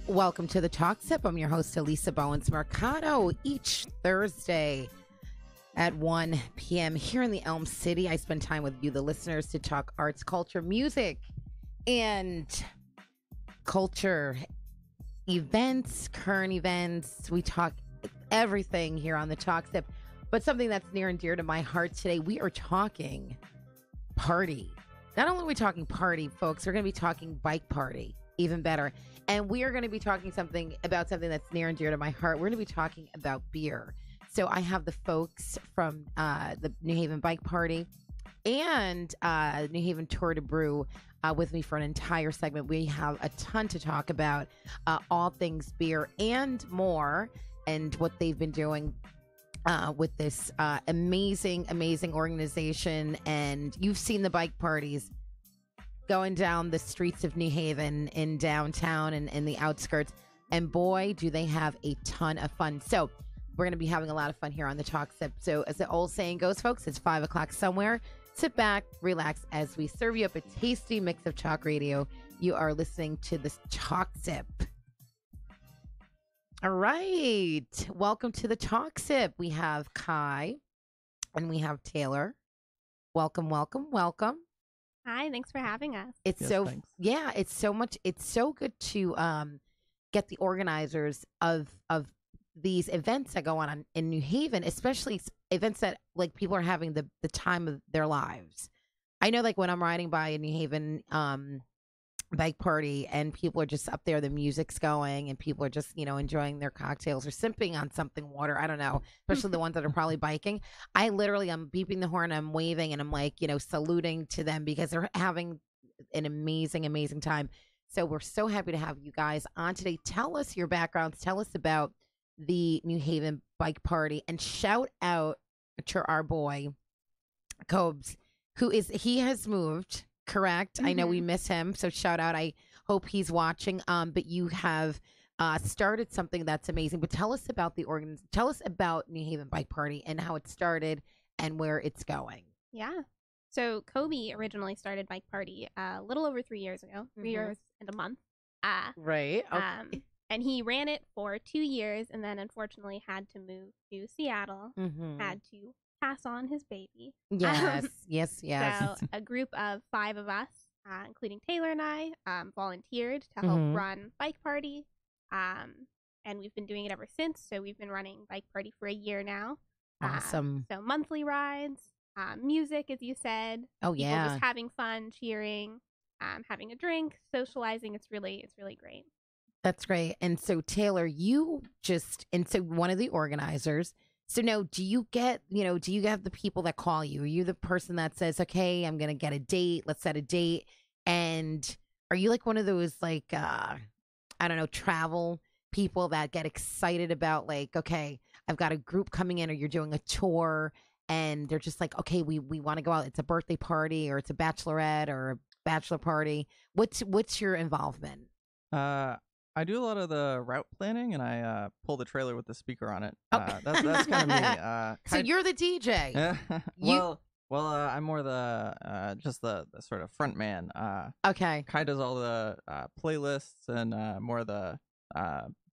Welcome to the Talk Sip. I'm your host, Alisa Bowens-Mercado. Each Thursday at 1 p.m. here in the Elm City, I spend time with you, the listeners, to talk arts, culture, music, and culture events, current events. We talk everything here on the Talk Sip. But something that's near and dear to my heart today, we are talking party. Not only are we talking party, folks, we're going to be talking bike party. Even better. And we are going to be talking about something that's near and dear to my heart. We're going to be talking about beer. So I have the folks from the New Haven Bike Party and New Haven Tour de Brew with me for an entire segment. We have a ton to talk about, all things beer and more, and what they've been doing with this amazing organization. And you've seen the bike parties going down the streets of New Haven in downtown and in the outskirts. And boy, do they have a ton of fun. So we're going to be having a lot of fun here on the Talk Sip. So as the old saying goes, folks, it's 5 o'clock somewhere. Sit back, relax as we serve you up a tasty mix of talk radio. You are listening to this Talk Sip. All right. Welcome to the Talk Sip. We have Kai and we have Taylor. Welcome. Hi, thanks for having us. It's it's so good to get the organizers of these events that go on in New Haven, especially events that like people are having the time of their lives. I know, like when I'm riding by a New Haven bike party and people are just up there, the music's going and people are just, enjoying their cocktails or sipping on something, water. I don't know, especially the ones that are probably biking. I'm beeping the horn, I'm waving, and I'm like, saluting to them because they're having an amazing time. So we're so happy to have you guys on today. Tell us your backgrounds. Tell us about the New Haven Bike Party, and shout out to our boy, Cobes, he has moved. Correct. Mm-hmm. I know we miss him. So shout out. I hope he's watching. But you have started something that's amazing. But tell us about tell us about New Haven Bike Party and how it started and where it's going. Yeah. So Kobe originally started Bike Party a little over 3 years ago, 3 years and a month. Right. Okay. And he ran it for 2 years and then unfortunately had to move to Seattle, had to pass on his baby. Yes. So a group of 5 of us, including Taylor and I, volunteered to help run Bike Party. And we've been doing it ever since. So we've been running Bike Party for a year now. Awesome. So monthly rides, music, as you said. Oh, yeah. People just having fun, cheering, having a drink, socializing. It's really great. That's great. And so Taylor, one of the organizers. So now, do you have the people that call you? Are you the person that says, okay, I'm going to get a date, let's set a date? And are you like one of those travel people that get excited about like, okay, I've got a group coming in, or you're doing a tour and they're just like, okay, we want to go out. It's a birthday party or it's a bachelorette or a bachelor party. What's your involvement? I do a lot of the route planning, and I pull the trailer with the speaker on it. That's kind of me. So you're the DJ. I'm more the just the sort of front man. Okay. Kai does all the playlists and more of the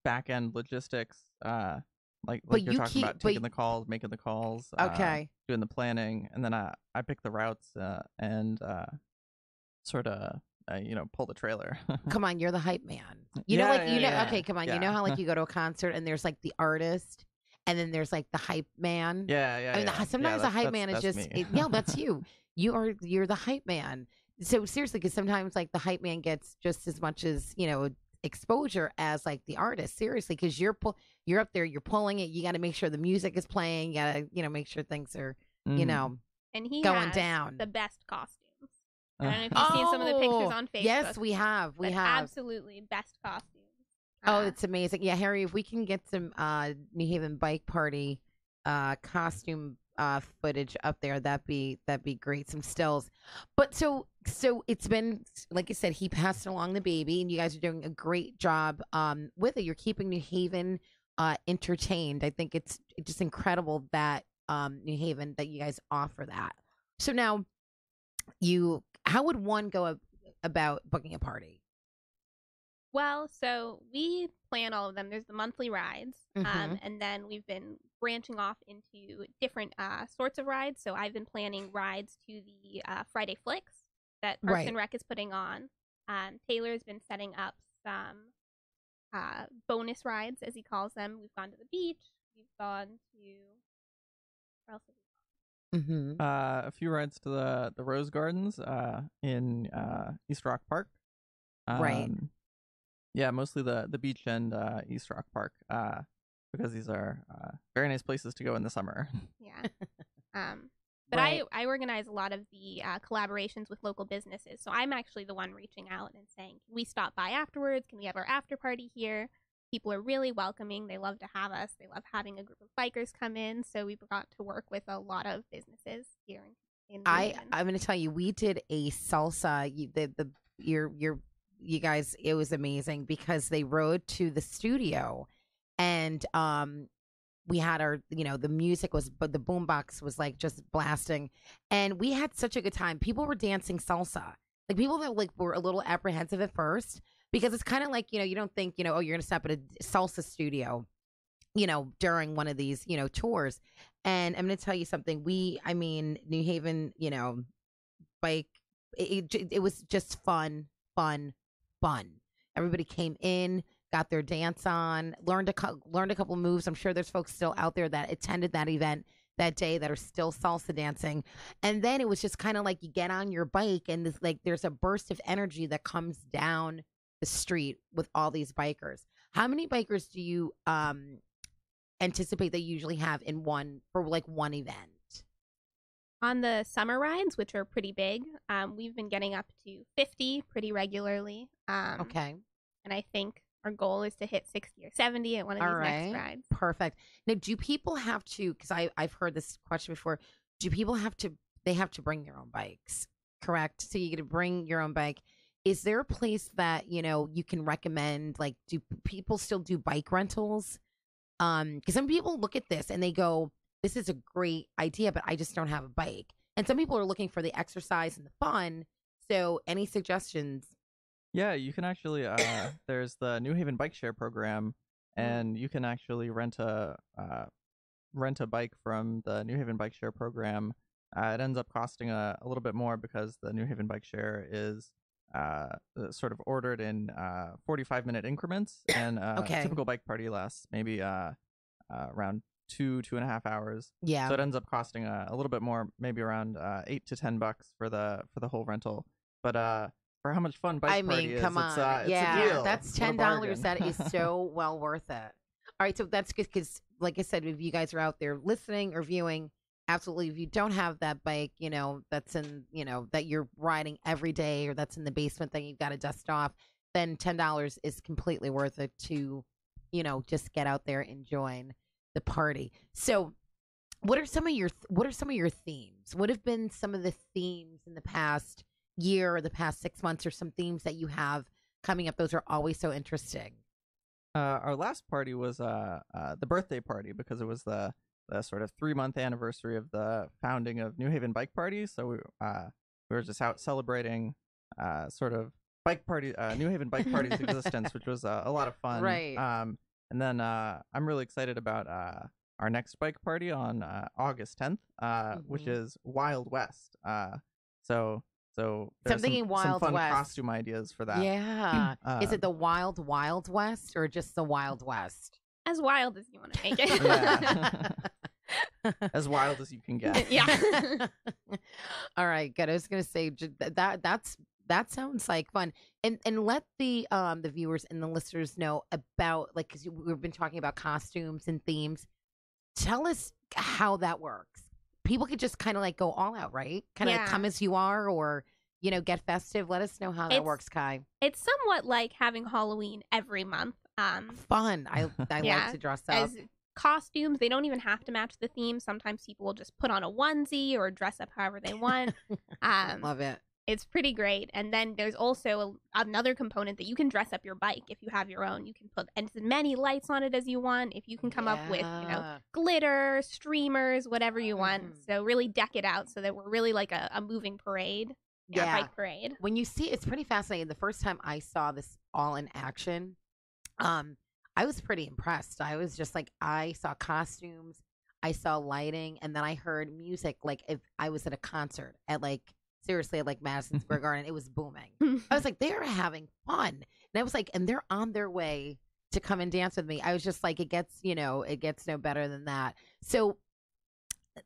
back end logistics. Like you're talking about taking the calls, making the calls. Okay. Doing the planning, and then I pick the routes and sort of. Pull the trailer. Come on, you're the hype man. Okay, come on. Yeah. You know how like you go to a concert and there's like the artist and then there's like the hype man. Yeah. I mean, sometimes the hype man is just that's you. You're the hype man. So seriously, because sometimes like the hype man gets just as much as exposure as like the artist. Seriously, because you're up there, you're pulling it. You got to make sure the music is playing. You got to make sure things are and he going has down. The best costumes. I don't know if you've seen some of the pictures on Facebook. Yes, we have. Absolutely best costumes. It's amazing. Yeah, Harry, if we can get some New Haven Bike Party costume footage up there, that'd be great. Some stills. But so it's been, like I said, he passed along the baby, and you guys are doing a great job with it. You're keeping New Haven entertained. I think it's just incredible that New Haven that you guys offer that. So now how would one go about booking a party? Well, so we plan all of them. There's the monthly rides, and then we've been branching off into different sorts of rides. So I've been planning rides to the Friday Flicks that Parks and Rec is putting on. Taylor's been setting up some bonus rides, as he calls them. We've gone to the beach. We've gone to where else have we gone? A few rides to the Rose Gardens in East Rock Park. Right. Yeah, mostly the beach and East Rock Park because these are very nice places to go in the summer. Yeah. But I organize a lot of the collaborations with local businesses. So I'm actually the one reaching out and saying, can we stop by afterwards? Can we have our after party here? People are really welcoming. They love to have us. They love having a group of bikers come in. So we've got to work with a lot of businesses here in New Haven. I'm going to tell you, we did a salsa. You guys, it was amazing because they rode to the studio, and we had our, the music was, but the boombox was like just blasting, and we had such a good time. People were dancing salsa, like people that like were a little apprehensive at first because it's kind of like you don't think oh, you're gonna stop at a salsa studio, during one of these tours. And I'm gonna tell you something. New Haven, bike. It was just fun. Everybody came in, got their dance on, learned a couple moves. I'm sure there's folks still out there that attended that event that day that are still salsa dancing. And then it was just kind of like you get on your bike and there's a burst of energy that comes down the street with all these bikers. How many bikers do you anticipate they usually have in one event? On the summer rides, which are pretty big, we've been getting up to 50 pretty regularly. Okay. And I think our goal is to hit 60 or 70 at one of these next rides. Perfect. Now, do people have to, because I've heard this question before, do people have to bring their own bikes, correct? So you get to bring your own bike. Is there a place that, you can recommend, like, do people still do bike rentals? Because some people look at this and they go, this is a great idea, but I just don't have a bike. And some people are looking for the exercise and the fun. So any suggestions? Yeah, you can actually, there's the New Haven Bike Share program, and you can actually rent a bike from the New Haven Bike Share program. It ends up costing a little bit more because the New Haven Bike Share is sort of ordered in 45-minute increments, and a typical bike party lasts maybe around 2.5 hours. Yeah. So it ends up costing a little bit more, maybe around $8 to $10 for the whole rental. But for how much fun bike party is, come on. It's a deal. That's $10. That is so well worth it. All right, so that's good because, like I said, if you guys are out there listening or viewing, absolutely. If you don't have that bike, that's in, that you're riding every day, or that's in the basement that you've got to dust off, then $10 is completely worth it to, just get out there and join the party. So what are some of your themes? What have been some of the themes in the past year or the past 6 months, or some themes that you have coming up? Those are always so interesting. Our last party was the birthday party because it was the sort of 3-month anniversary of the founding of New Haven Bike Party. So we were just out celebrating sort of bike party, New Haven Bike Party's existence, which was a lot of fun. Right. And then I'm really excited about our next bike party on August 10th, which is Wild West. So there's some fun West costume ideas for that. Yeah. Is it the Wild West or just the Wild West? As wild as you want to make it. Yeah. As wild as you can get. Yeah. All right, good. I was gonna say that sounds like fun, and let the viewers and the listeners know about, like, because we've been talking about costumes and themes. Tell us how that works. People could just kind of like go all out, right? Kind of come as you are, or get festive. Let us know how that works, Kai. It's somewhat like having Halloween every month. Fun. I like to dress up. As costumes, they don't even have to match the theme. Sometimes people will just put on a onesie or dress up however they want. Love it. It's pretty great. And then there's also another component that you can dress up your bike if you have your own. You can put as many lights on it as you want. If you can come up with, glitter, streamers, whatever you want. So really deck it out so that we're really like a moving parade. bike parade. When you see it's pretty fascinating. The first time I saw this all in action, I was pretty impressed. I was just like, I saw costumes, I saw lighting, and then I heard music like if I was at a concert at like seriously at like Madison Square Garden. It was booming. I was like, they're having fun. And I was like, and they're on their way to come and dance with me. I was just like, it gets no better than that. So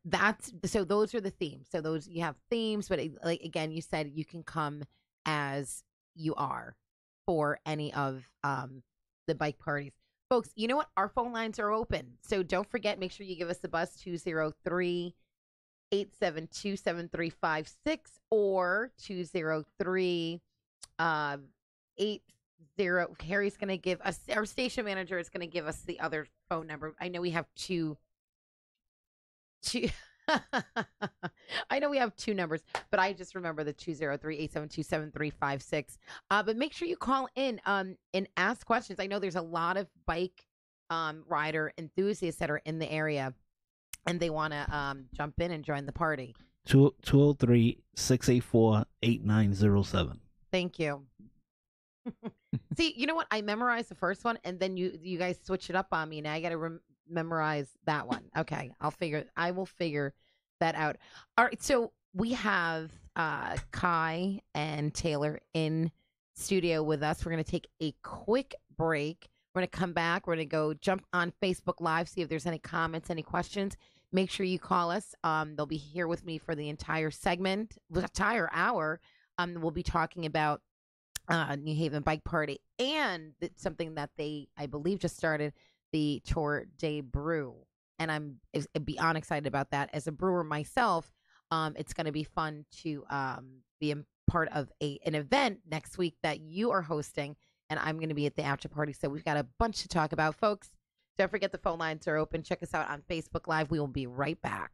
those are the themes. So those, you have themes, but like, again, you said you can come as you are for any of the bike parties. Folks, you know what? Our phone lines are open. So don't forget, make sure you give us the buzz 203-872-7356 or 203 Harry's going to give us, our station manager is going to give us the other phone number. I know we have two I know we have two numbers, but I just remember the 203-872-7356. But make sure you call in and ask questions. I know there's a lot of bike rider enthusiasts that are in the area, and they want to jump in and join the party. 203-684-8907. Thank you. See, you know what? I memorized the first one, and then you guys switch it up on me. Now I got to memorize that one. Okay, I will figure that out. All right, so we have Kai and Taylor in studio with us. We're going to take a quick break. We're going to come back. We're going to go jump on Facebook Live, see if there's any comments, any questions. Make sure you call us. They'll be here with me for the entire segment, the entire hour. We'll be talking about New Haven Bike Party and something that they, I believe, just started, the Tour de Brew. And I'm beyond excited about that. As a brewer myself, it's going to be fun to be a part of an event next week that you are hosting, and I'm going to be at the after party. So we've got a bunch to talk about, folks. Don't forget the phone lines are open. Check us out on Facebook Live. We will be right back.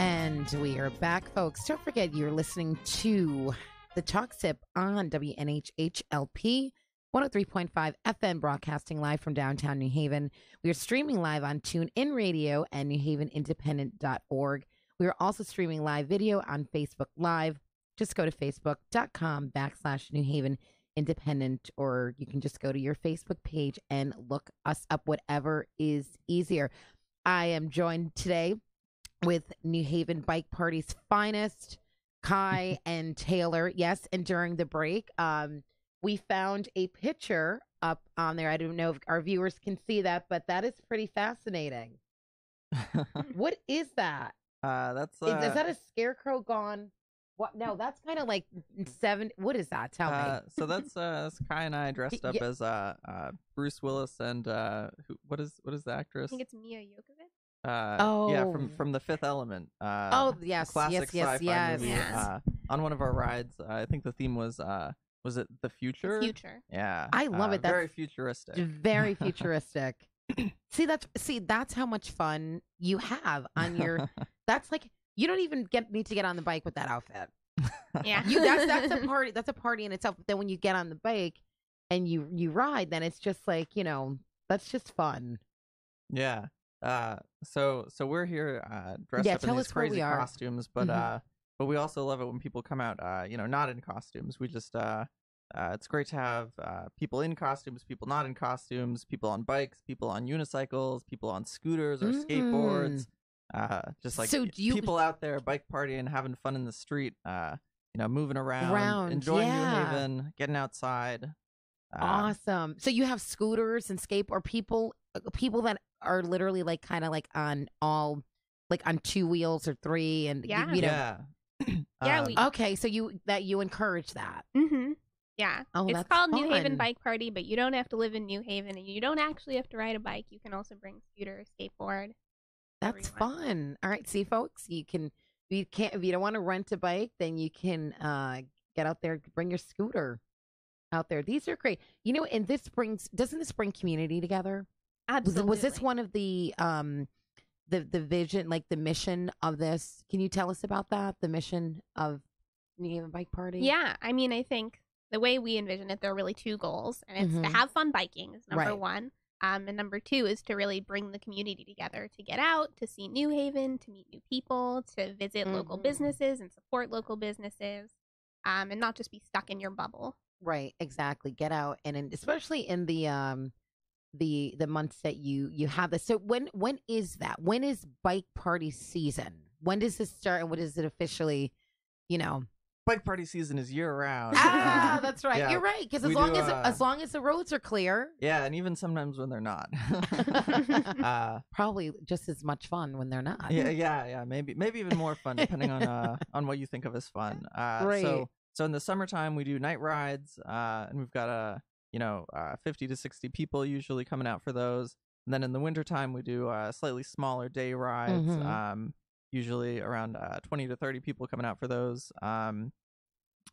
And we are back, folks. Don't forget, you're listening to the Talk Sip on WNHHLP 103.5 FM, broadcasting live from downtown New Haven. We are streaming live on TuneIn Radio and newhavenindependent.org. We are also streaming live video on Facebook Live. Just go to facebook.com/New Haven Independent, or you can just go to your Facebook page and look us up, whatever is easier. I am joined today with New Haven Bike Party's finest, Kai and Taylor. Yes, and during the break, we found a picture up on there. I don't know if our viewers can see that, but that is pretty fascinating. What is that? Is that a scarecrow gone? What? No, that's kind of like seven. What is that? Tell me. So that's Kai and I dressed up as Bruce Willis and what is the actress? I think it's Mia Jokovic. Yeah, from The Fifth Element. Yes, classic sci-fi movie. Yes. On one of our rides, I think the theme was it the future? The future. Yeah, I love it. That's very futuristic. Very futuristic. That's how much fun you have on your. That's like you don't even need to get on the bike with that outfit. Yeah, that's a party. That's a party in itself. But then when you get on the bike and you ride, then it's just like that's just fun. Yeah. So we're here dressed up in these crazy costumes, but but we also love it when people come out not in costumes. We just it's great to have people in costumes, people not in costumes, people on bikes, people on unicycles, people on scooters or skateboards, just like people out there bike partying, having fun in the street, moving around enjoying New Haven, getting outside. Awesome. So you have scooters and skateboard people that are literally like kind of like on two wheels or three, and yeah. Okay, so you encourage that. Mm-hmm. Yeah. Oh, it's called New Haven Bike Party, but you don't have to live in New Haven, and you don't actually have to ride a bike. You can also bring scooter, skateboard. That's fun. All right, see, folks, if you don't want to rent a bike, then you can get out there, bring your scooter out there. These are great. And doesn't this bring community together? Absolutely. Was this one of the vision, like the mission of this? Can you tell us about that? The mission of New Haven Bike Party? Yeah, I mean, I think the way we envision it, there are really two goals, and it's to have fun biking is number one. And number two is to really bring the community together, to get out, to see New Haven, to meet new people, to visit local businesses and support local businesses, and not just be stuck in your bubble. Right, exactly. Get out, and especially in the months that you have this. So when is that? When is bike party season? When does this start, and what is it officially? Bike party season is year round. That's right. Yeah, you're right, because as long as the roads are clear. Yeah, and even sometimes when they're not. Probably just as much fun when they're not. Yeah. Maybe even more fun, depending on what you think of as fun. Right. So in the summertime we do night rides, and we've got 50 to 60 people usually coming out for those. And then in the wintertime we do slightly smaller day rides. Usually around 20 to 30 people coming out for those.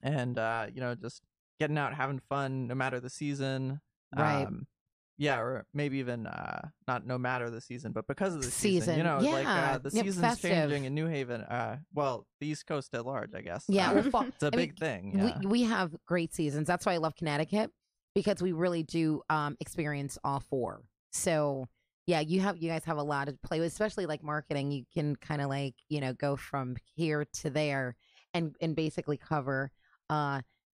Just getting out, having fun, no matter the season. Right. Or maybe even not no matter the season, but because of the season. the season's changing in New Haven. The East Coast at large, I guess. Yeah, it's a big thing. Yeah. We have great seasons. That's why I love Connecticut, because we really do experience all four. So yeah, you guys have a lot to play with, especially like marketing. You can kind of like, go from here to there and basically cover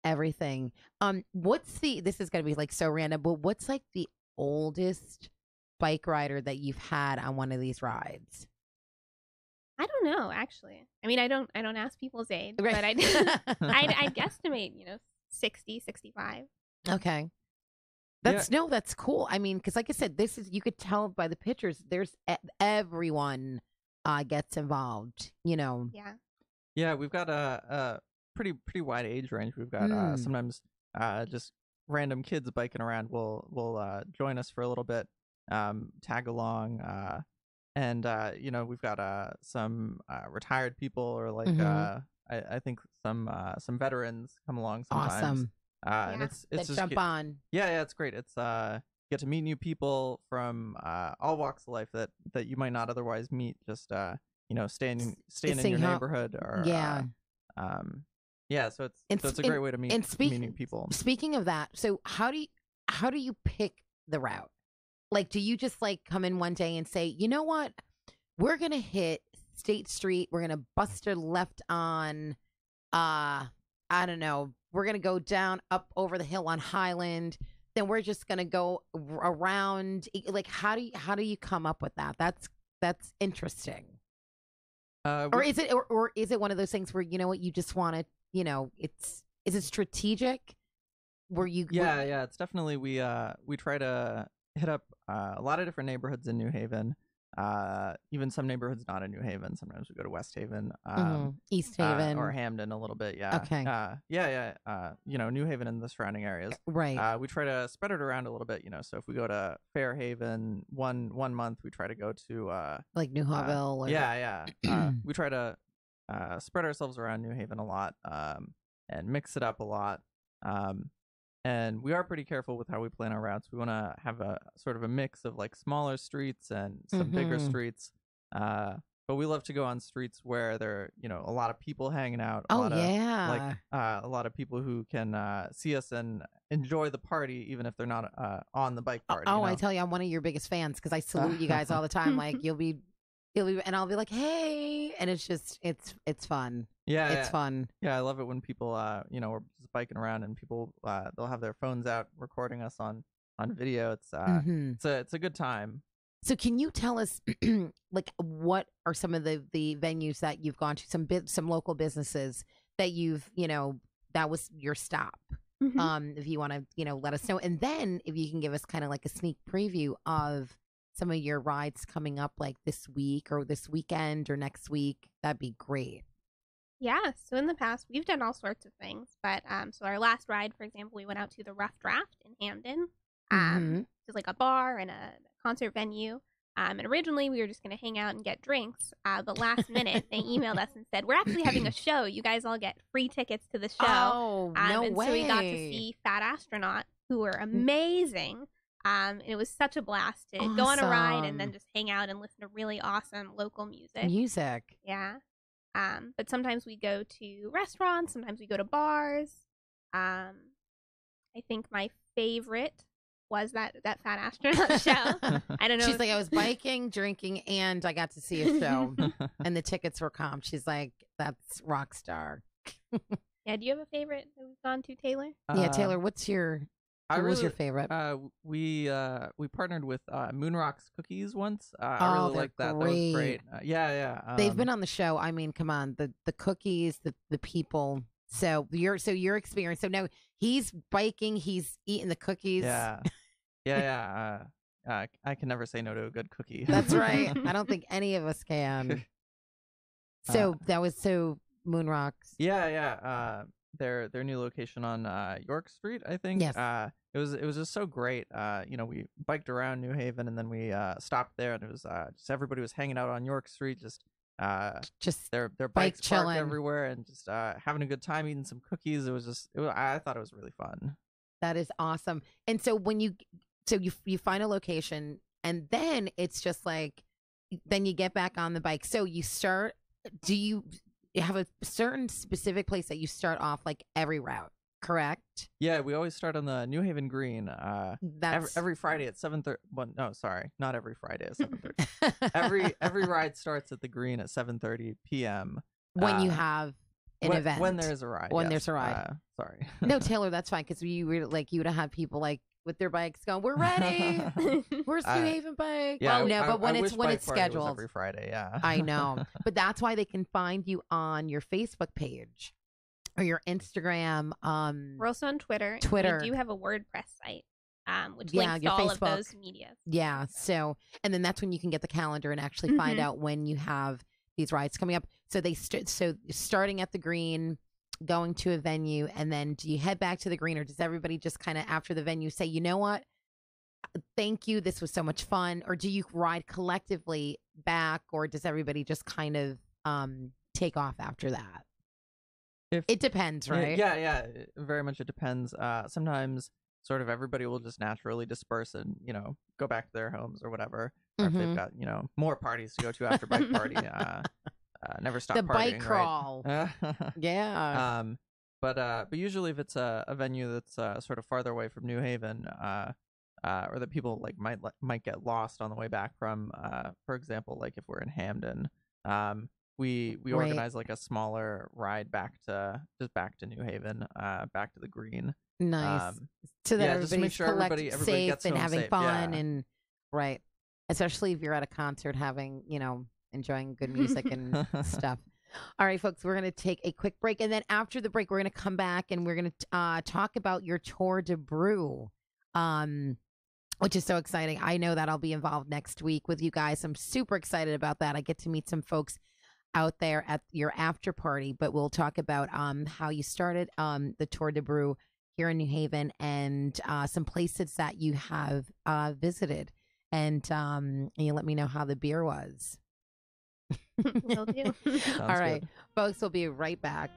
everything. This is going to be like so random, but what's like the oldest bike rider that you've had on one of these rides? I don't know, actually. I mean, I don't ask people's age, right. But I'd guesstimate, 60, 65. Okay. That's cool. I mean, because like I said, you could tell by the pictures, there's everyone gets involved, Yeah, we've got a pretty wide age range. We've got sometimes just random kids biking around will join us for a little bit, tag along, and we've got some retired people, or like I think some veterans come along sometimes. Awesome. And it's just jump on. Yeah, it's great. It's get to meet new people from all walks of life that you might not otherwise meet just staying in seeing your how- neighborhood, or so it's a great way to meet people. Speaking of that, so how do you pick the route? Like, do you just like come in one day and say, you know what, we're gonna hit State Street, we're gonna bust a left on, I don't know, we're gonna go down up over the hill on Highland, then we're just gonna go around. Like, how do you come up with that? That's interesting. Or is it one of those things where, you know what, you just want to, is it strategic? Where you it's definitely, we try to hit up a lot of different neighborhoods in New Haven, even some neighborhoods not in New Haven. Sometimes we go to West Haven, East Haven, or Hamden a little bit. Okay. New Haven and the surrounding areas. Right. We try to spread it around a little bit. So if we go to Fairhaven one month, we try to go to like New Haville. We try to spread ourselves around New Haven a lot, and mix it up a lot. And we are pretty careful with how we plan our routes. We want to have a sort of a mix of like smaller streets and some bigger streets. But we love to go on streets where there are, a lot of people hanging out. A lot of people who can see us and enjoy the party, even if they're not on the bike party. I tell you, I'm one of your biggest fans because I salute you guys all the time. Like you'll be, and I'll be like, hey, and it's just, it's fun. Yeah, it's fun. Yeah, I love it when people, we're just biking around and people, they'll have their phones out recording us on video. It's a good time. So can you tell us, like, what are some of the venues that you've gone to? Some local businesses that you've, that was your stop. If you want to, let us know, and then if you can give us kind of like a sneak preview of some of your rides coming up, like this week or this weekend or next week, that'd be great. Yeah, so in the past, we've done all sorts of things, but so our last ride, for example, we went out to the Rough Draft in Hamden, which is like a bar and a concert venue, and originally we were just going to hang out and get drinks, but last minute, they emailed us and said, we're actually having a show. You guys all get free tickets to the show. Oh, no way. So we got to see Fat Astronaut, who were amazing. And it was such a blast to go on a ride and then just hang out and listen to really awesome local music. Yeah. But sometimes we go to restaurants, sometimes we go to bars. I think my favorite was that Fat Astronaut show. I don't know. She's like, I was biking, drinking, and I got to see a show, and the tickets were comped. She's like, that's rock star. Yeah. Do you have a favorite that we've gone to, Taylor? Yeah, Taylor. What was your favorite? We partnered with Moonrocks Cookies once. I really liked that. Great. That was great. Yeah. They've been on the show. I mean, come on, the cookies, the people. So your experience. So now he's biking, he's eating the cookies. Yeah. I can never say no to a good cookie. That's right. I don't think any of us can. So that was Moonrocks. Yeah. Their new location on York Street, I think. Yes. It was just so great. We biked around New Haven and then we stopped there, and it was just everybody was hanging out on York Street, just their bikes parked everywhere, and just having a good time, eating some cookies. I thought it was really fun. That is awesome. And so when you find a location, and then it's just like, then you get back on the bike. So you start. Do you have a certain specific place that you start off, like every route? Correct. Yeah, we always start on the New Haven Green. Every Friday at 7:30. Well, no, sorry, not every Friday at 7:30. every ride starts at the Green at 7:30 p.m. When you have an event. When there's a ride. When there's a ride. Sorry. No, Taylor, that's fine, because you would have people like with their bikes going, "We're ready. Where's New Haven bike?" Yeah, but when it's scheduled every Friday. Yeah, I know. But that's why they can find you on your Facebook page or your Instagram. We're also on Twitter. Twitter. We do have a WordPress site, which links to all of those medias. Yeah. So, and then that's when you can get the calendar and actually find out when you have these rides coming up. So starting at the Green, going to a venue, and then do you head back to the Green, or does everybody just kind of after the venue say, you know what, thank you, this was so much fun? Or do you ride collectively back, or does everybody just kind of take off after that? It depends, right? Yeah, very much it depends. Sometimes sort of everybody will just naturally disperse and, go back to their homes or whatever. or if they've got more parties to go to after bike party. Never stop the partying, bike crawl. Right? Yeah. But usually if it's a venue that's sort of farther away from New Haven, or that people like might get lost on the way back from, for example, like if we're in Hamden, we Right. organize like a smaller ride back to New Haven, back to the Green. Nice. So that Yeah, just to make everybody's sure everybody safe gets and home having safe. fun Yeah. and right. Especially if you're at a concert having, enjoying good music and stuff. All right, folks, we're going to take a quick break. And then after the break, we're going to come back and we're going to talk about your Tour de Brew, which is so exciting. I know that I'll be involved next week with you guys. I'm super excited about that. I get to meet some folks out there at your after party, but we'll talk about how you started the Tour de Brew here in New Haven and some places that you have visited. And you let me know how the beer was. Will do. All right, good. folks, we'll be right back.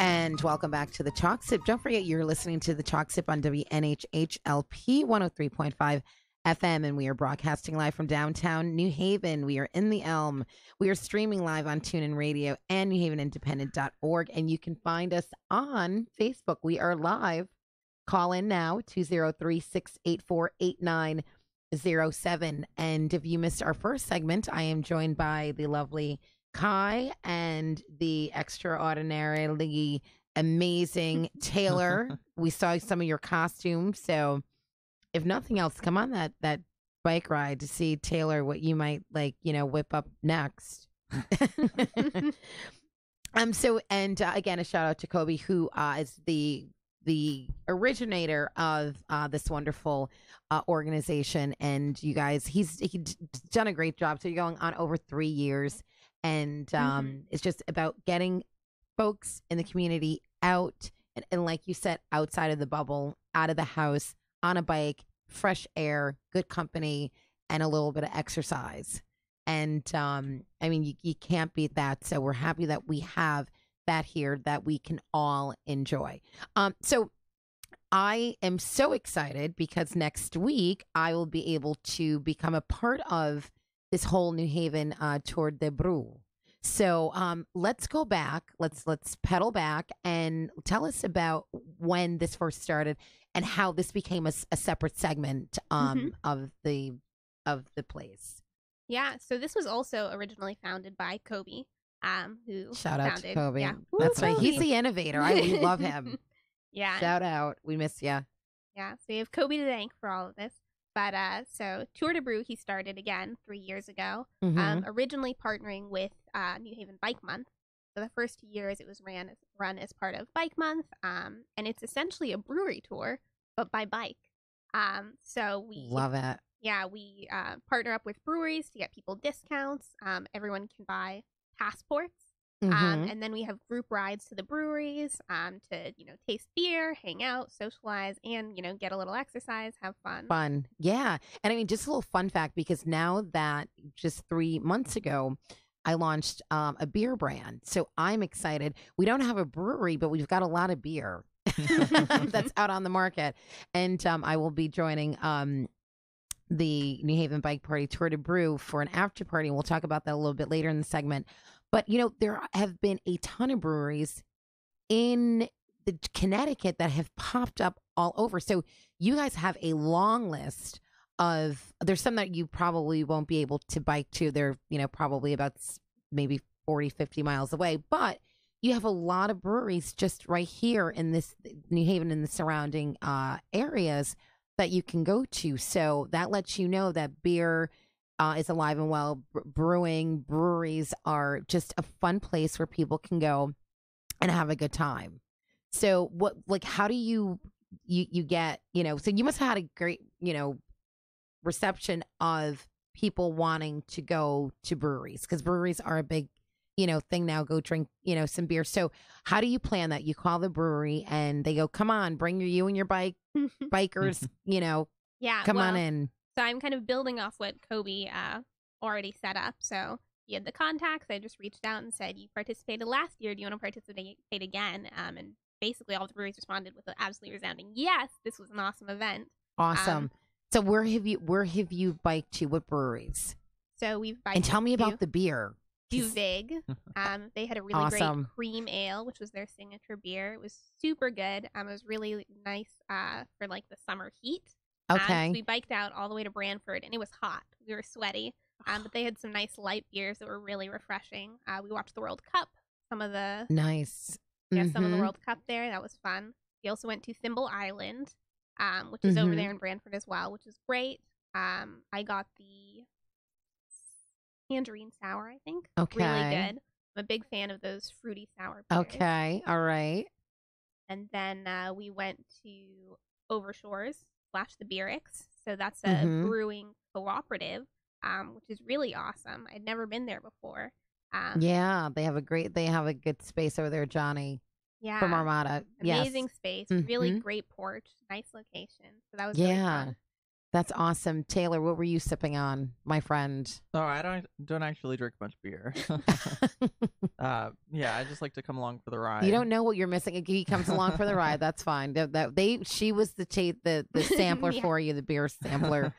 And welcome back to the Chalk Sip. Don't forget you're listening to the Chalk Sip on WNHHLP 103.5 FM, and we are broadcasting live from downtown New Haven. We are in the Elm. We are streaming live on TuneIn Radio and newhavenindependent.org, and you can find us on Facebook. We are live. Call in now, 203-684-8907. And if you missed our first segment, I am joined by the lovely Kai and the extraordinarily amazing Taylor. We saw some of your costumes, so if nothing else, come on that bike ride to see Taylor what you might whip up next. Again, a shout out to Kobe, who is the originator of this wonderful organization, and you guys, he's done a great job. So you're going on over 3 years. And it's just about getting folks in the community out and like you said, outside of the bubble, out of the house, on a bike, fresh air, good company, and a little bit of exercise. And you can't beat that. So we're happy that we have that here that we can all enjoy. So I am so excited because next week I will be able to become a part of this whole New Haven Tour de Brew. So let's go back. Let's pedal back and tell us about when this first started and how this became a separate segment of the place. Yeah, so this was also originally founded by Kobe, who Shout out to founded, Kobe. yeah, That's right. Kobe. He's the innovator. We love him. Yeah, Shout out. We miss you. yeah. So we have Kobe to thank for all of this. But so Tour de Brew, he started again 3 years ago. Originally partnering with New Haven Bike Month. For the first 2 years, it was run as part of Bike Month, and it's essentially a brewery tour, but by bike. So we love it. Yeah, we partner up with breweries to get people discounts. Everyone can buy passports. And then we have group rides to the breweries to, taste beer, hang out, socialize, and, get a little exercise, have fun. Fun. Yeah. And I mean, just a little fun fact, because now that just 3 months ago, I launched a beer brand. So I'm excited. We don't have a brewery, but we've got a lot of beer that's out on the market. And I will be joining the New Haven Bike Party Tour de Brew for an after party. And we'll talk about that a little bit later in the segment. But, there have been a ton of breweries in the Connecticut that have popped up all over. So you guys have a long list there's some that you probably won't be able to bike to. They're, probably about maybe 40, 50 miles away. But you have a lot of breweries just right here in this New Haven and the surrounding areas that you can go to. So that lets you know that beer is alive and well. Breweries are just a fun place where people can go and have a good time. So how do you get, so you must have had a great, reception of people wanting to go to breweries, because breweries are a big, thing now. Go drink, some beer. So how do you plan that? You call the brewery and they go, come on, bring you and your bikers, yeah, come on in. So I'm kind of building off what Kobe already set up. So he had the contacts. I just reached out and said, you participated last year. Do you want to participate again? And basically all the breweries responded with an absolutely resounding yes. This was an awesome event. Awesome. So where have you biked to? What breweries? So we've biked. And tell me about the beer. Duvig. They had a really awesome. Great cream ale, which was their signature beer. It was super good. It was really nice for like the summer heat. Okay. So we biked out all the way to Branford, and it was hot. We were sweaty, but they had some nice light beers that were really refreshing. We watched the World Cup. Some of the some of the World Cup there. That was fun. We also went to Thimble Island, which is over there in Branford as well, which is great. I got the tangerine sour, I think. Okay. Really good. I'm a big fan of those fruity sour beers. Okay. All right. And then we went to Overshores / the Beerix. So that's a brewing cooperative, which is really awesome. I'd never been there before. Yeah, they have a good space over there, Johnny. Yeah. From Armada. Amazing space. Really great porch. Nice location. So that was really fun. That's awesome. Taylor, what were you sipping on, my friend? Oh, I don't actually drink much beer. Yeah, I just like to come along for the ride. You don't know what you're missing. He comes along for the ride. That's fine. She was the sampler for you, the beer sampler.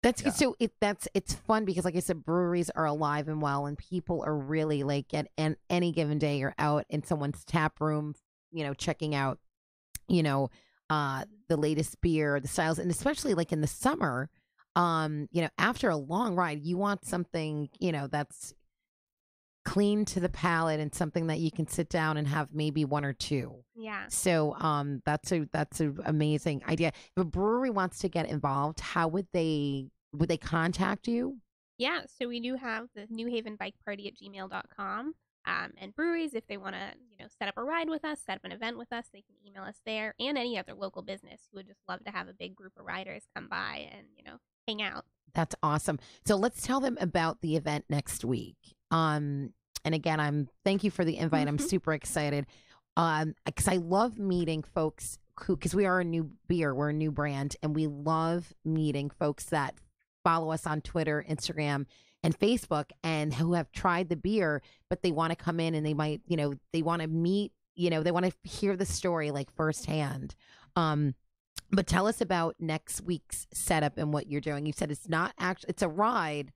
That's good. So it's fun because, like I said, breweries are alive and well, and people are really like at any given day you're out in someone's tap room, checking out, the latest beer, the styles, and especially like in the summer, after a long ride, you want something, that's clean to the palate and something that you can sit down and have maybe one or two. Yeah. So that's an amazing idea. If a brewery wants to get involved, how would they contact you? Yeah, so we do have the New Haven Bike Party at gmail.com. And breweries, if they want to, set up a ride with us, set up an event with us, they can email us there, and any other local business who would just love to have a big group of riders come by and, hang out. That's awesome. So let's tell them about the event next week. And again, thank you for the invite. I'm super excited. Because I love meeting folks because we are a new beer, we're a new brand, and we love meeting folks that follow us on Twitter, Instagram, and Facebook, and who have tried the beer, but they want to come in and they might, they want to meet, they want to hear the story like firsthand. But tell us about next week's setup and what you're doing. You said it's not actually, it's a ride,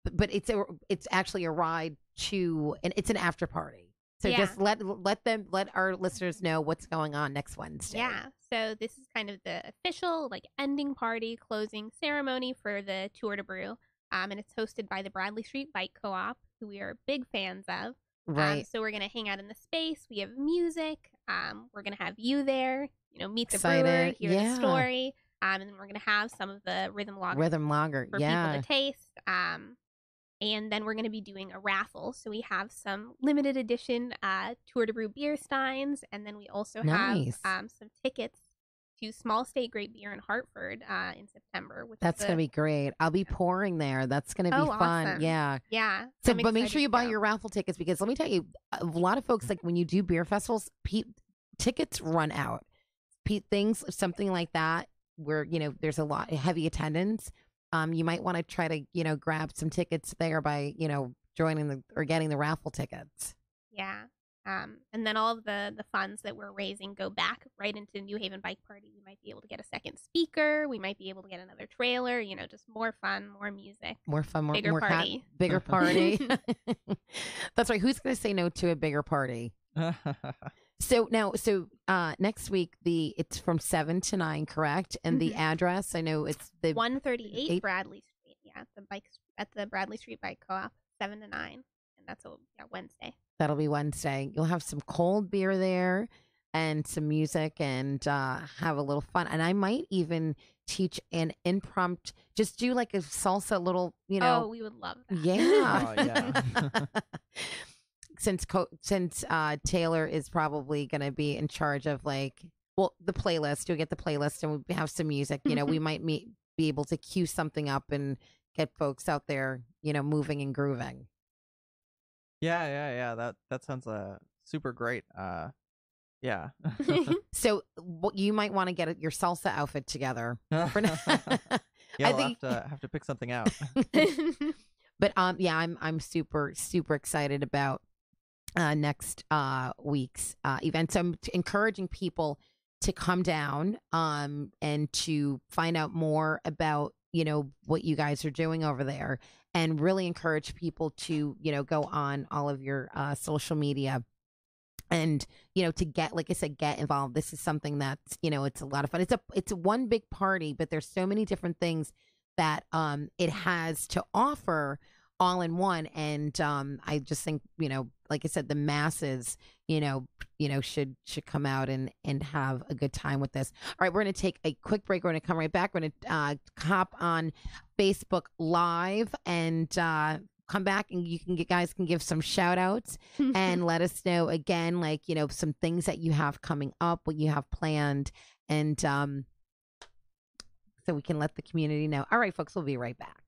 but it's actually a ride to, and it's an after party. So Yeah. just let our listeners know what's going on next Wednesday. Yeah. So this is kind of the official like ending party, closing ceremony for the Tour de Brew. And it's hosted by the Bradley Street Bike Co-op, who we are big fans of. Right. So we're gonna hang out in the space. We have music. We're gonna have you there. Meet the Excited. brewer, hear Yeah. the story. And then we're gonna have some of the rhythm lager for Yeah. people to taste. And then we're going to be doing a raffle. So we have some limited edition Tour de Brew beer steins. And then we also Nice. have some tickets to Small State Great Beer in Hartford in September. That's going to be great. I'll be pouring there. That's going to be fun. Awesome. Yeah. Yeah. So, I'm but make excited sure you to buy go. your raffle tickets, because let me tell you, a lot of folks, like when you do beer festivals, tickets run out. Something like that, where, there's a lot heavy attendance. You might want to try to, grab some tickets there by, joining or getting the raffle tickets. Yeah. And then all of the funds that we're raising go back right into New Haven Bike Party. We might be able to get a second speaker. We might be able to get another trailer, just more fun, more music. More fun, bigger party. Bigger party. That's right. Who's going to say no to a bigger party? So next week it's from 7 to 9, correct? And the address, I know it's the 138 Bradley Street. Yeah, at the Bradley Street Bike Co-op, 7 to 9, and that's Wednesday. That'll be Wednesday. You'll have some cold beer there and some music, and have a little fun. And I might even teach an impromptu, just do like a salsa little, Oh, we would love that. Yeah. Oh, yeah. Since Taylor is probably going to be in charge of the playlist, you'll get the playlist, and we have some music. We might be able to cue something up and get folks out there, moving and grooving. Yeah. That sounds super great. Yeah. So you might want to get your salsa outfit together. For now. Yeah, I we'll think have to pick something out. But yeah, I'm super excited about next week's event. So I'm encouraging people to come down and to find out more about what you guys are doing over there, and really encourage people to go on all of your social media and to get, like I said, get involved. This is something that's it's a lot of fun. It's one big party, but there's so many different things that it has to offer all in one. And I just think like I said, the masses should come out and have a good time with this. All right, we're going to take a quick break. We're going to come right back. We're going to hop on Facebook Live and come back, and guys can give some shout outs and let us know again, some things that you have coming up, what you have planned, and so we can let the community know. All right, folks, we'll be right back.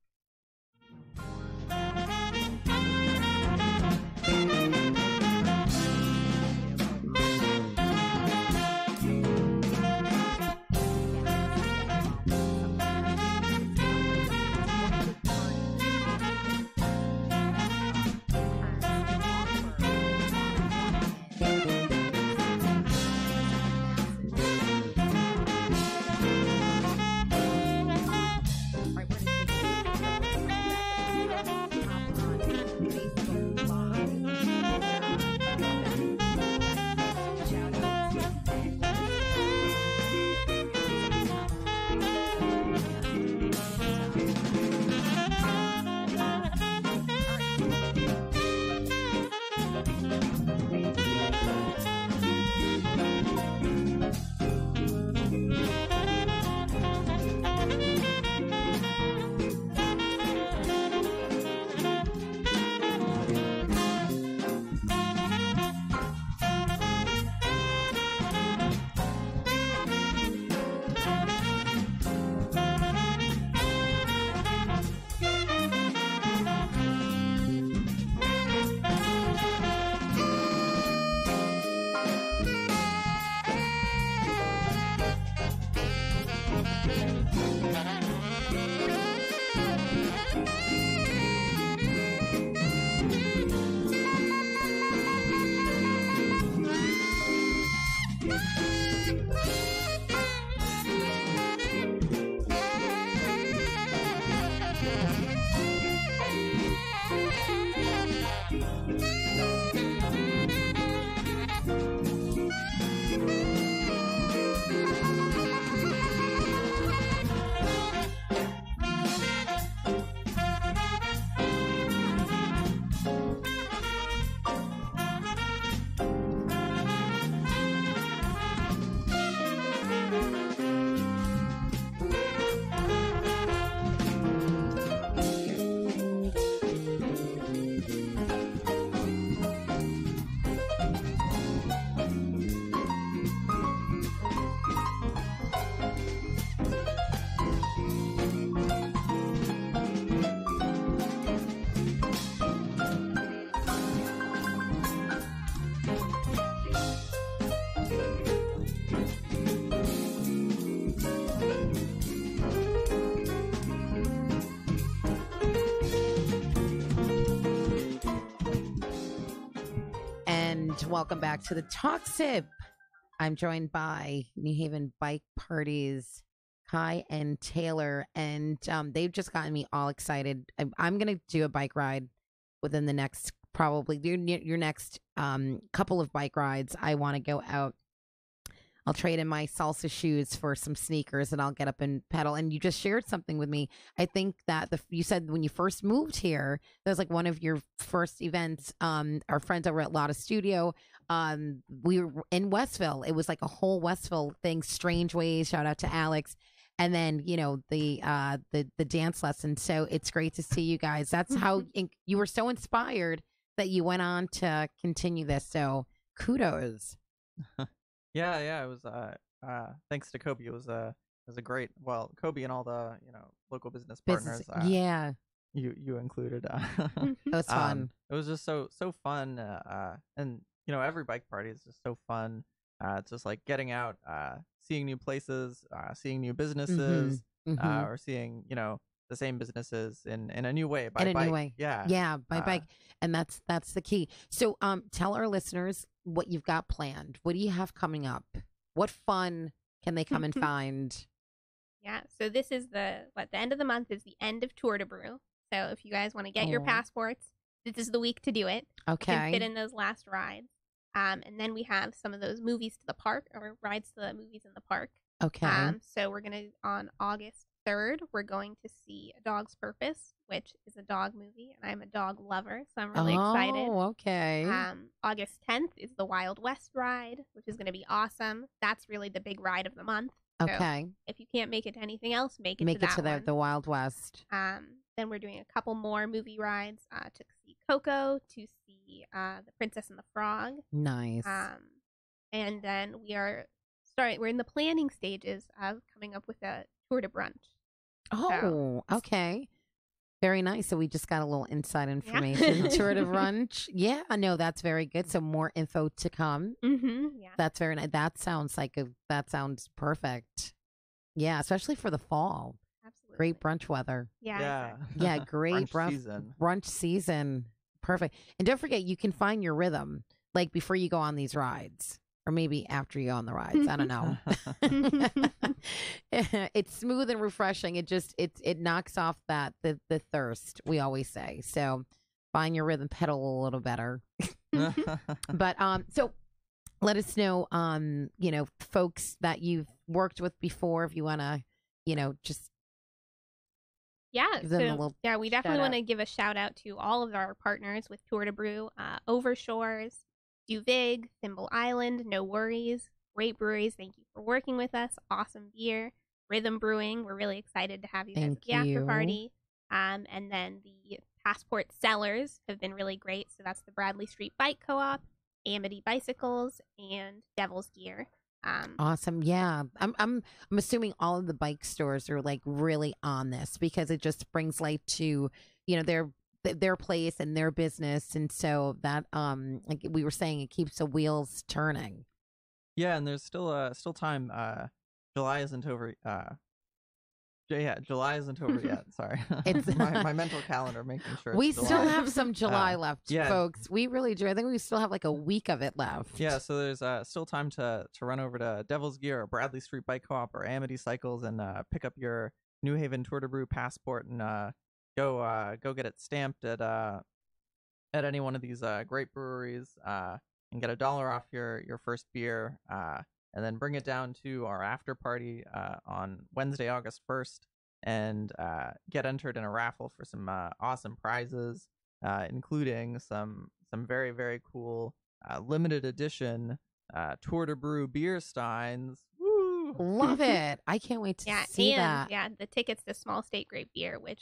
and welcome back to the Talk Sip. I'm joined by New Haven Bike Parties, Kai and Taylor, and they've just gotten me all excited. I'm going to do a bike ride within the next, probably your next couple of bike rides. I want to go out. I'll trade in my salsa shoes for some sneakers and I'll get up and pedal. And you just shared something with me. I think that you said when you first moved here, that was like one of your first events. Our friends over at Lotta Studio, we were in Westville. It was like a whole Westville thing, Strange Ways. Shout out to Alex. And then, you know, the dance lesson. So it's great to see you guys. That's how you were so inspired that you went on to continue this. So kudos. Yeah, it was thanks to Kobe. It was a great, well, Kobe and all the, you know, local business partners. Yeah. You included. It was fun. It was just so fun, and you know, every bike party is just so fun. It's just like getting out, seeing new places, seeing new businesses, or seeing, you know, the same businesses in a new way by bike. New way. Yeah, by bike, and that's the key. So tell our listeners what you've got planned. What do you have coming up? What fun can they come and find? Yeah, so this is the end of the month is the end of Tour de Brew. So if you guys want to get your passports, this is the week to do it. Okay. You can fit in those last rides. And then we have some of those movies to the park, or rides to the movies in the park. Okay. So we're going to, on August 3rd, we're going to see A Dog's Purpose, which is a dog movie, and I'm a dog lover, so I'm really excited. Oh, okay. August 10th is the Wild West ride, which is going to be awesome. That's really the big ride of the month. Okay. So if you can't make it to anything else, make it to the Wild West. Then we're doing a couple more movie rides to see Coco, to see The Princess and the Frog. Nice. And then we're in the planning stages of coming up with a tour de brunch. Oh, okay. Very nice. So we just got a little inside information. Yeah. Tour de brunch. Yeah, no, that's very good. So more info to come. Yeah. That's very nice. That sounds perfect. Yeah, especially for the fall. Absolutely. Great brunch weather. Yeah. Yeah, great brunch season. Perfect. And don't forget, you can find your rhythm like before you go on these rides. Or maybe after you go on the rides. I don't know. It's smooth and refreshing. It knocks off the thirst, we always say. So find your rhythm, pedal a little better. But so let us know, you know, folks that you've worked with before, if you want to, you know, just give them a little we definitely want to give a shout out to all of our partners with Tour de Brew, Overshores, Duvig, Thimble Island, No Worries, great breweries. Thank you for working with us. Awesome beer. Rhythm Brewing. We're really excited to have you guys at the after party. And then the passport sellers have been really great. So that's the Bradley Street Bike Co-op, Amity Bicycles, and Devil's Gear. Awesome. Yeah. I'm assuming all of the bike stores are like really on this because it just brings light to, you know, their place and their business, and so that like we were saying, it keeps the wheels turning. Yeah, and there's still time. July isn't over. July isn't over yet. Sorry, it's my mental calendar making sure. We still have some July left, folks. We really do. I think we still have like a week of it left. Yeah, so there's still time to run over to Devil's Gear or Bradley Street Bike Co-op or Amity Cycles and pick up your New Haven Tour de Brew passport and go get it stamped at any one of these great breweries and get $1 off your first beer, and then bring it down to our after party on Wednesday, August 1st, and get entered in a raffle for some awesome prizes, including some very, very cool limited edition Tour de Brew beer steins. Woo! Love it. I can't wait to see that. Yeah, the tickets to Small State Grape Beer, which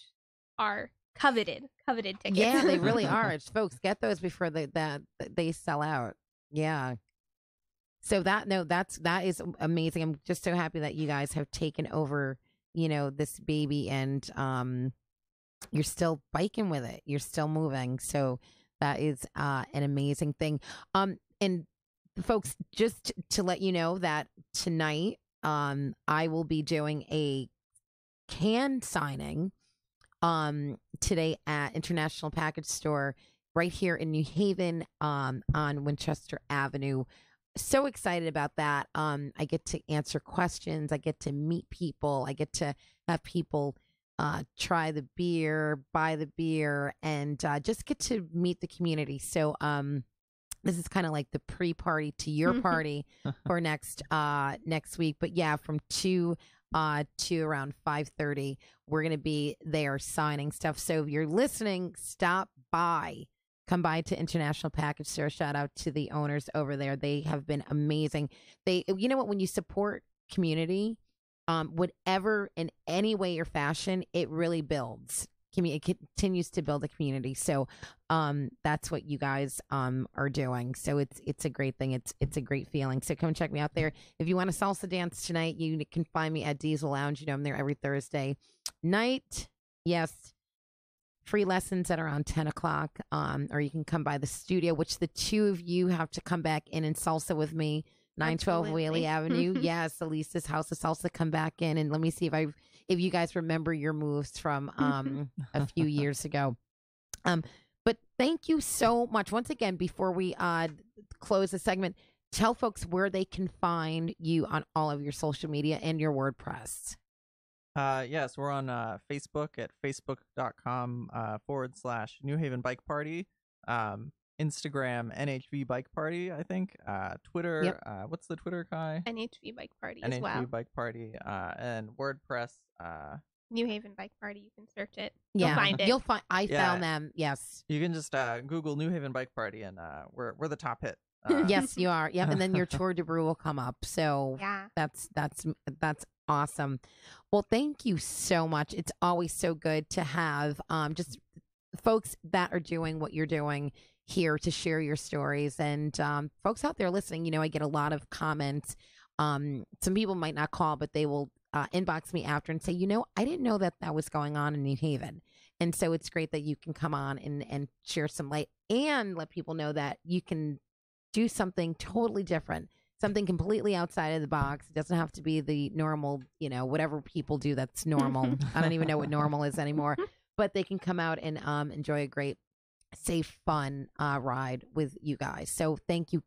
are coveted tickets. Yeah, they really are. Folks, get those before they sell out. Yeah. So that is amazing. I'm just so happy that you guys have taken over, you know, this baby, and you're still biking with it. You're still moving. So that is an amazing thing. And folks, just to let you know that tonight I will be doing a can signing today at International Package Store right here in New Haven on Winchester Avenue. So excited about that. I get to answer questions. I get to meet people. I get to have people try the beer, buy the beer, and just get to meet the community. So this is kind of like the pre-party to your party for next week. But yeah, from 2 to around 5:30, we're gonna be there signing stuff. So if you're listening, stop by. Come by to International Package Store. Shout out to the owners over there. They have been amazing. You know what? When you support community, whatever in any way or fashion, it really builds. It continues to build a community. So that's what you guys are doing. So it's a great thing. It's a great feeling. So come check me out there. If you want a salsa dance tonight, you can find me at Diesel Lounge. You know, I'm there every Thursday night. Yes. Free lessons at around 10 o'clock. Or you can come by the studio, which the two of you have to come back in and salsa with me. 912 Whaley Avenue. Yes, Alisa's House of Salsa. Come back in and let me see if you guys remember your moves from a few years ago. But thank you so much. Once again, before we close the segment, tell folks where they can find you on all of your social media and your WordPress. Yes, we're on Facebook at facebook.com/New Haven Bike Party. Instagram, NHV Bike Party, I think. Twitter, Yep. What's the Twitter, Kai? NHV Bike Party NHV as well. Bike Party, and WordPress. New Haven Bike Party. You can search it. Yeah, You'll find it. I found them. Yes. You can just Google New Haven Bike Party, and we're the top hit. Yes, you are. Yep, and then your tour de brew will come up. So Yeah. that's awesome. Well, thank you so much. It's always so good to have just folks that are doing what you're doing here to share your stories. And folks out there listening, you know, I get a lot of comments. Some people might not call, but they will inbox me after and say, you know, I didn't know that was going on in New Haven. And so it's great that you can come on and share some light and let people know that you can do something totally different, something completely outside of the box. It doesn't have to be the normal, you know, whatever people do that's normal. I don't even know what normal is anymore, but they can come out and enjoy a great, safe, fun ride with you guys. So thank you.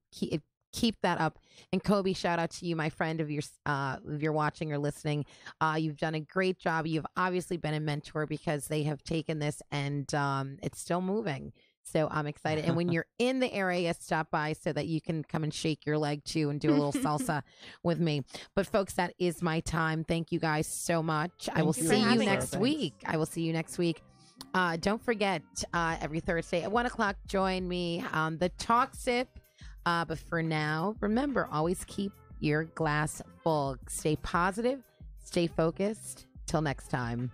Keep that up. And Kobe, shout out to you, my friend. If you're watching or listening, you've done a great job. You've obviously been a mentor because they have taken this and it's still moving. So I'm excited. And when you're in the area, stop by so that you can come and shake your leg too and do a little salsa with me. But folks, that is my time. Thank you guys so much. I will see you next week. I will see you next week. Don't forget, every Thursday at 1 o'clock, join me on the Talk Sip. But for now, remember, always keep your glass full. Stay positive, stay focused. Till next time.